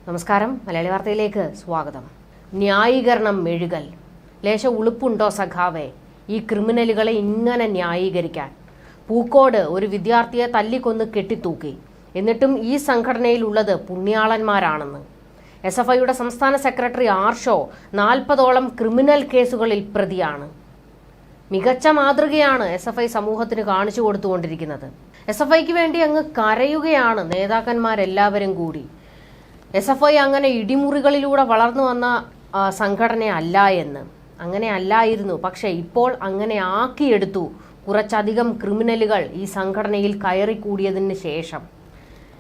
നമസ്കാരം. മലയാളി വാർത്തയിലേക്ക് സ്വാഗതം. ന്യായീകരണം മെഴുകൽ. ലേശ ഉളുപ്പുണ്ടോ സഖാവേ ഈ ക്രിമിനലുകളെ ഇങ്ങനെ ന്യായീകരിക്കാൻ? പൂക്കോട് ഒരു വിദ്യാർത്ഥിയെ തല്ലിക്കൊന്ന് കെട്ടിത്തൂക്കി. എന്നിട്ടും ഈ സംഘടനയിലുള്ളത് പുണ്യാളന്മാരാണെന്ന്. SFIയുടെ സംസ്ഥാന സെക്രട്ടറി ആർഷോ 40ഓളം ക്രിമിനൽ കേസുകളിൽ പ്രതിയാണ്. മികച്ച മാതൃകയാണ് SFI സമൂഹത്തിന് കാണിച്ചു കൊടുത്തുകൊണ്ടിരിക്കുന്നത്. SFIക്ക് വേണ്ടി അങ്ങ് കരയുകയാണ് നേതാക്കന്മാരെല്ലാവരും കൂടി. SFI അങ്ങനെ ഇടിമുറികളിലൂടെ വളർന്നു വന്ന സംഘടനയല്ല എന്ന്. അങ്ങനെ അല്ലായിരുന്നു. പക്ഷെ ഇപ്പോൾ അങ്ങനെ ആക്കിയെടുത്തു കുറച്ചധികം ക്രിമിനലുകൾ ഈ സംഘടനയിൽ കയറിക്കൂടിയതിന് ശേഷം.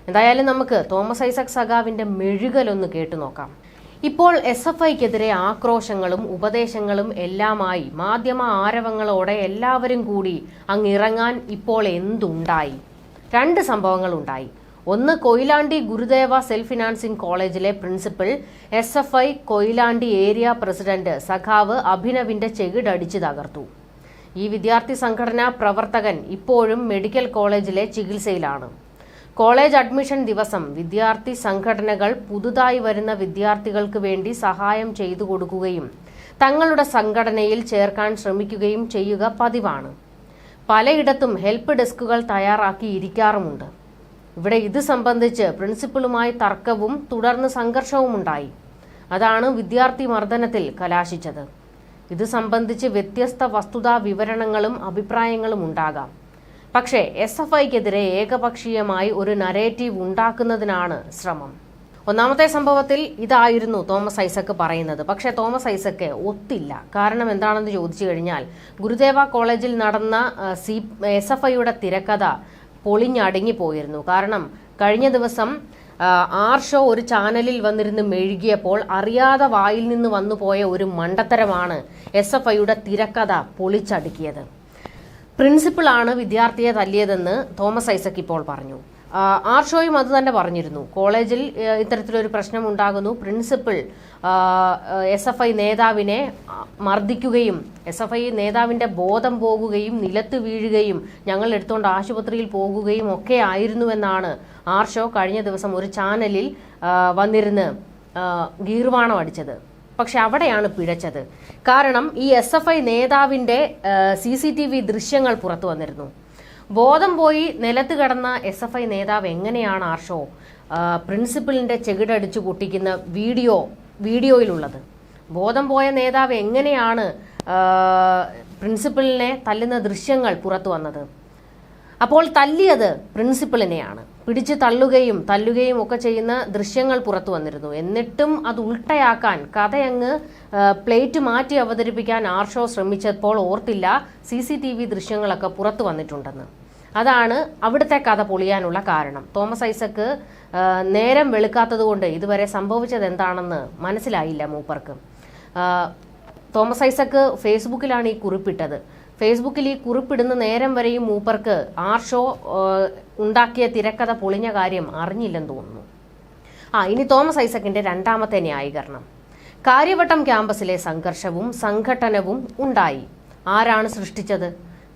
എന്തായാലും നമുക്ക് തോമസ് ഐസക് സഖാവിന്റെ മെഴുകലൊന്ന് കേട്ടു നോക്കാം. ഇപ്പോൾ SFIക്കെതിരെ ആക്രോശങ്ങളും ഉപദേശങ്ങളും എല്ലാമായി മാധ്യമ ആരവങ്ങളോടെ എല്ലാവരും കൂടി അങ്ങിറങ്ങാൻ ഇപ്പോൾ എന്തുണ്ടായി? 2 സംഭവങ്ങൾ ഉണ്ടായി. ഒന്ന്, കൊയിലാണ്ടി ഗുരുദേവ സെൽഫ് ഫിനാൻസിംഗ് കോളേജിലെ principal SFI Koyilandy area president സഖാവ് അഭിനവിന്റെ ചെകിടടിച്ച് തകർത്തു. ഈ വിദ്യാർത്ഥി സംഘടനാ പ്രവർത്തകൻ ഇപ്പോഴും മെഡിക്കൽ കോളേജിലെ ചികിത്സയിലാണ്. കോളേജ് അഡ്മിഷൻ ദിവസം വിദ്യാർത്ഥി സംഘടനകൾ പുതുതായി വരുന്ന വിദ്യാർത്ഥികൾക്ക് വേണ്ടി സഹായം ചെയ്തു കൊടുക്കുകയും തങ്ങളുടെ സംഘടനയിൽ ചേർക്കാൻ ശ്രമിക്കുകയും ചെയ്യുക പതിവാണ്. പലയിടത്തും ഹെൽപ്പ് ഡെസ്കുകൾ തയ്യാറാക്കിയിരിക്കാറുമുണ്ട്. ഇവിടെ ഇത് സംബന്ധിച്ച് പ്രിൻസിപ്പലുമായി തർക്കവും തുടർന്ന് സംഘർഷവും ഉണ്ടായി. അതാണ് വിദ്യാർത്ഥി മർദ്ദനത്തിൽ കലാശിച്ചത്. ഇത് സംബന്ധിച്ച് വ്യത്യസ്ത വസ്തുതാ വിവരണങ്ങളും അഭിപ്രായങ്ങളും ഉണ്ടാകാം. പക്ഷേ SFIക്കെതിരെ ഏകപക്ഷീയമായി ഒരു നരേറ്റീവ് ഉണ്ടാക്കുന്നതിനാണ് ശ്രമം. ഒന്നാമത്തെ സംഭവത്തിൽ ഇതായിരുന്നു തോമസ് ഐസക് പറയുന്നത്. പക്ഷേ തോമസ് ഐസക് ഒത്തില്ല. കാരണം എന്താണെന്ന് ചോദിച്ചു കഴിഞ്ഞാൽ, ഗുരുദേവ കോളേജിൽ നടന്ന SFIയുടെ തിരക്കഥ പൊളിഞ്ഞടങ്ങിപ്പോയിരുന്നു. കാരണം കഴിഞ്ഞ ദിവസം ആർഷോ ഒരു ചാനലിൽ വന്നിരുന്ന് മെഴുകിയപ്പോൾ അറിയാതെ വായിൽ നിന്ന് വന്നുപോയ ഒരു മണ്ടത്തരമാണ് SFIയുടെ തിരക്കഥ പൊളിച്ചടുക്കിയത്. പ്രിൻസിപ്പളാണ് വിദ്യാർത്ഥിയെ തല്ലിയതെന്ന് തോമസ് ഐസക് ഇപ്പോൾ പറഞ്ഞു. ആർഷോയും അത് തന്നെ പറഞ്ഞിരുന്നു. കോളേജിൽ ഇത്തരത്തിലൊരു പ്രശ്നം ഉണ്ടാകുന്നു, പ്രിൻസിപ്പൽ SFI നേതാവിനെ മർദ്ദിക്കുകയും SFI നേതാവിന്റെ ബോധം പോകുകയും നിലത്ത് വീഴുകയും ഞങ്ങൾ എടുത്തുകൊണ്ട് ആശുപത്രിയിൽ പോകുകയും ഒക്കെ ആയിരുന്നുവെന്നാണ് ആർഷോ കഴിഞ്ഞ ദിവസം ഒരു ചാനലിൽ വന്നിരുന്ന് ഗീർവാണം അടിച്ചത്. പക്ഷെ അവിടെയാണ് പിഴച്ചത്. കാരണം ഈ SFI നേതാവിന്റെ CCTV ദൃശ്യങ്ങൾ പുറത്തു വന്നിരുന്നു. ബോധം പോയി നിലത്ത് കിടന്ന SFI നേതാവ് എങ്ങനെയാണ് ആർഷോ പ്രിൻസിപ്പലിന്റെ ചെകിടടിച്ചു പൊട്ടിക്കുന്ന വീഡിയോയിലുള്ളത്? ബോധം പോയ നേതാവ് എങ്ങനെയാണ് പ്രിൻസിപ്പലിനെ തല്ലുന്ന ദൃശ്യങ്ങൾ പുറത്തു വന്നത്? അപ്പോൾ തല്ലിയത് പ്രിൻസിപ്പലിനെയാണ്. പിടിച്ച് തല്ലുകയും ഒക്കെ ചെയ്യുന്ന ദൃശ്യങ്ങൾ പുറത്തു വന്നിരുന്നു. എന്നിട്ടും അത് ഉൾട്ടയാക്കാൻ, കഥയങ്ങ് പ്ലേറ്റ് മാറ്റി അവതരിപ്പിക്കാൻ ആർഷോ ശ്രമിച്ചപ്പോൾ ഓർത്തില്ല CCTV ദൃശ്യങ്ങളൊക്കെ പുറത്തു വന്നിട്ടുണ്ടെന്ന്. അതാണ് അവിടുത്തെ കഥ പൊളിയാനുള്ള കാരണം. തോമസ് ഐസക് നേരം വെളുക്കാത്തത് കൊണ്ട് ഇതുവരെ സംഭവിച്ചത് എന്താണെന്ന് മനസ്സിലായില്ല മൂപ്പർക്ക്. തോമസ് ഐസക് ഫേസ്ബുക്കിലാണ് ഈ കുറിപ്പിട്ടത്. ഫേസ്ബുക്കിൽ ഈ കുറിപ്പിടുന്ന നേരം വരെയും മൂപ്പർക്ക് ആർഷോ ഉണ്ടാക്കിയ തിരക്കഥ പൊളിഞ്ഞ കാര്യം അറിഞ്ഞില്ലെന്ന് തോന്നുന്നു. ഇനി തോമസ് ഐസക്കിന്റെ 2ാമത്തെ ന്യായീകരണം. കാര്യവട്ടം ക്യാമ്പസിലെ സംഘർഷവും സംഘട്ടനവും ഉണ്ടായി. ആരാണ് സൃഷ്ടിച്ചത്?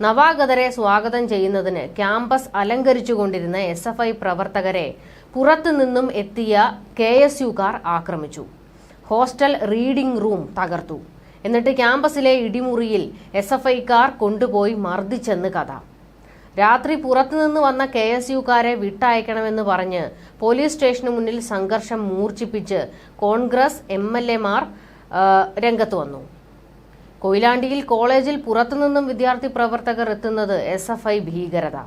നവാഗതരെ സ്വാഗതം ചെയ്യുന്നതിന് ക്യാമ്പസ് അലങ്കരിച്ചുകൊണ്ടിരുന്ന SFI പ്രവർത്തകരെ പുറത്തുനിന്നും എത്തിയ KSUക്കാർ ആക്രമിച്ചു. ഹോസ്റ്റൽ റീഡിംഗ് റൂം തകർത്തു. എന്നിട്ട് ക്യാമ്പസിലെ ഇടിമുറിയിൽ SFIക്കാർ കൊണ്ടുപോയി മർദ്ദിച്ചെന്ന് കഥ. രാത്രി പുറത്തുനിന്ന് വന്ന KSUക്കാരെ വിട്ടയക്കണമെന്ന് പറഞ്ഞ് പോലീസ് സ്റ്റേഷന് മുന്നിൽ സംഘർഷം മൂർച്ഛിപ്പിച്ച് കോൺഗ്രസ് MLAമാർ രംഗത്ത് വന്നു. കൊയിലാണ്ടിയിൽ കോളേജിൽ പുറത്തുനിന്നും വിദ്യാർത്ഥി പ്രവർത്തകർ എത്തുന്നത് SFI ഭീകരത.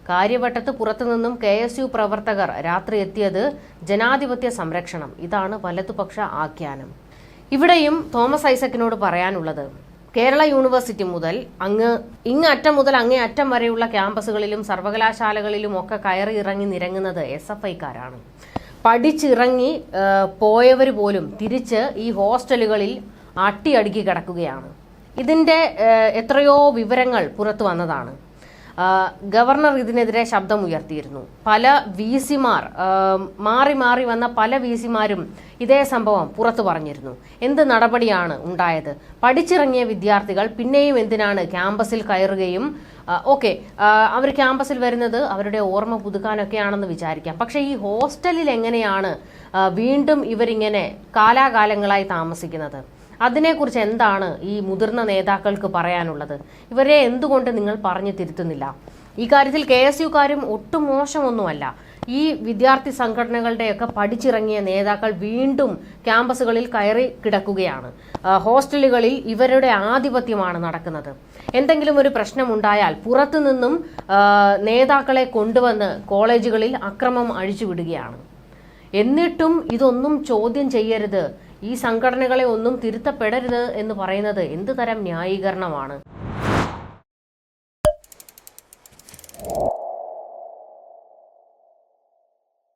കാര്യവട്ടത്ത് പുറത്തുനിന്നും KSU പ്രവർത്തകർ രാത്രി എത്തിയത് ജനാധിപത്യ സംരക്ഷണം. ഇതാണ് വലതുപക്ഷ ആഖ്യാനം. ഇവിടെയും തോമസ് ഐസക്കിനോട് പറയാനുള്ളത്, കേരള യൂണിവേഴ്സിറ്റി മുതൽ ഇങ്ങറ്റം മുതൽ അങ്ങേ അറ്റം വരെയുള്ള ക്യാമ്പസുകളിലും സർവകലാശാലകളിലും ഒക്കെ കയറി ഇറങ്ങി നിരങ്ങുന്നത് SFIക്കാരാണ്. പഠിച്ചിറങ്ങി പോയവർ പോലും തിരിച്ച് ഈ ഹോസ്റ്റലുകളിൽ അട്ടിയടുക്കി കിടക്കുകയാണ്. ഇതിന്റെ എത്രയോ വിവരങ്ങൾ പുറത്തു വന്നതാണ്. ഗവർണർ ഇതിനെതിരെ ശബ്ദമുയർത്തിയിരുന്നു. പല VC-മാർ മാറി മാറി വന്ന പല VC-മാരും ഇതേ സംഭവം പുറത്തു പറഞ്ഞിരുന്നു. എന്ത് നടപടിയാണ് ഉണ്ടായത്? പഠിച്ചിറങ്ങിയ വിദ്യാർത്ഥികൾ പിന്നെയും എന്തിനാണ് ക്യാമ്പസിൽ കയറുകയും അവർ ക്യാമ്പസിൽ വരുന്നത് അവരുടെ ഓർമ്മ പുതുക്കാനൊക്കെയാണെന്ന് വിചാരിക്കാം. പക്ഷേ ഈ ഹോസ്റ്റലിൽ എങ്ങനെയാണ് വീണ്ടും ഇവരിങ്ങനെ കാലാകാലങ്ങളായി താമസിക്കുന്നത്? അതിനെക്കുറിച്ച് എന്താണ് ഈ മുതിർന്ന നേതാക്കൾക്ക് പറയാനുള്ളത്? ഇവരെ എന്തുകൊണ്ട് നിങ്ങൾ പറഞ്ഞു തിരുത്തുന്നില്ല? ഈ കാര്യത്തിൽ KSUക്കാരും ഒട്ടും മോശമൊന്നുമല്ല. ഈ വിദ്യാർത്ഥി സംഘടനകളുടെയൊക്കെ പഠിച്ചിറങ്ങിയ നേതാക്കൾ വീണ്ടും ക്യാമ്പസുകളിൽ കയറി കിടക്കുകയാണ്. ഹോസ്റ്റലുകളിൽ ഇവരുടെ ആധിപത്യമാണ് നടക്കുന്നത്. എന്തെങ്കിലും ഒരു പ്രശ്നമുണ്ടായാൽ പുറത്തുനിന്നും നേതാക്കളെ കൊണ്ടുവന്ന് കോളേജുകളിൽ അക്രമം അഴിച്ചുവിടുകയാണ്. എന്നിട്ടും ഇതൊന്നും ചോദ്യം ചെയ്യരുത്, ഈ സംഘടനകളെ ഒന്നും തിരുത്തപ്പെടരുത് എന്ന് പറയുന്നത് എന്ത് തരം ന്യായീകരണമാണ്?